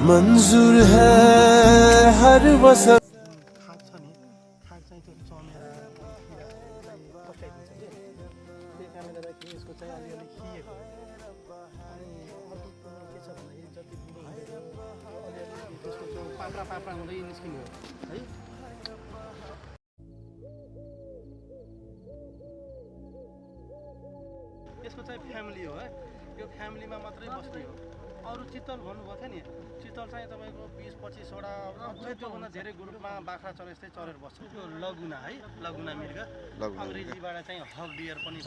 मंजूर है हर वसा खाक छ नि खाक चाहिँ त्यो चमेर पस्याइदिन्छ कि त्यही कारणले गर्दाखेरि यसको चाहिँ अलिअलि खिएको अनि अर्को के छ भन्दाखेरि जति बुढो हुँदै अलिअलि त्यसको त्यो पाप्रा हुँदै निस्किने हो है। यसको चाहिँ फ्यामिली हो है, यो फ्यामिलीमा मात्रै बस्ने हो। अरू चितल भन्नुभएको थियो नि, चितल चाहिँ तपाईँको 20-25वटा अझै त्योभन्दा धेरै ग्रुपमा बाख्रा चरे जस्तै चरेर बस्छ। त्यो लगुना है, लगुना मृग, अङ्ग्रेजीबाट चाहिँ हग डियर पनि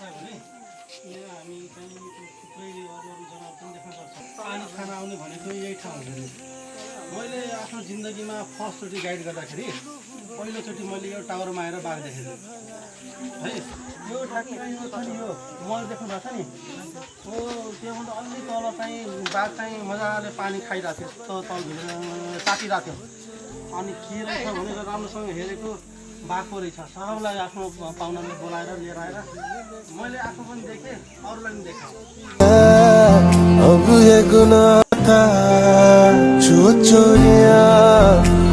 भने यहाँ हामी चाहिँ थुप्रै अरू जनावर पनि देख्नुपर्छ। पानी खान आउने भनेको यही ठाउँ हो। मैले आफ्नो जिन्दगीमा फर्स्टचोटि गाइड गर्दाखेरि पहिलोचोटि मैले यो टावरमा आएर बाघ देखेँ है। यो ठ्याक्कै यो छ नि, यो मल देख्नुभएको छ नि, हो त्योभन्दा अलि तल चाहिँ बाघ चाहिँ मजाले पानी खाइरहेको थियो, तल तातिरहेको थियो। अनि के रहेछ भनेर राम्रोसँग हेरेको बाघको रहेछ। सबलाई आफ्नो पाहुनाले बोलाएर लिएर आएर मैले आफू पनि देखेँ, अरूलाई पनि देखाएँ। अब ये गुनाह था जो चोरिया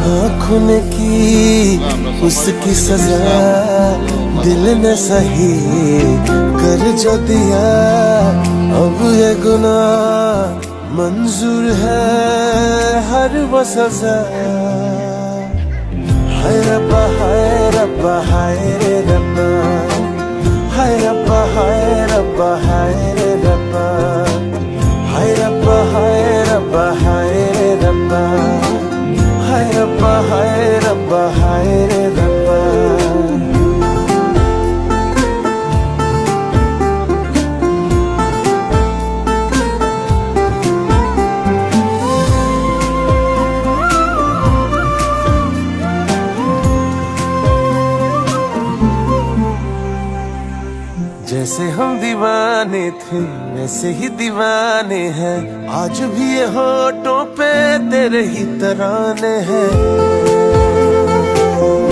आँखों ने की, उसकी सजा दिल ने सही कर जो दिया। अब ये गुनाह मंजूर है हर वो सजा। हाय रब्बा हाय रब्बा हाय रे रब्बा, हाय रब्बा हाय रब्बा हाय रे रब्बा, हाय रब्बा हाय रब्बा हाय रे रब्बा, हाय रब्बा हाय रब्बा हाय रे रब्बा। जैसे हम दीवाने थे वैसे ही दीवाने हैं, आज भी ये होठों पे तेरे ही तराने हैं।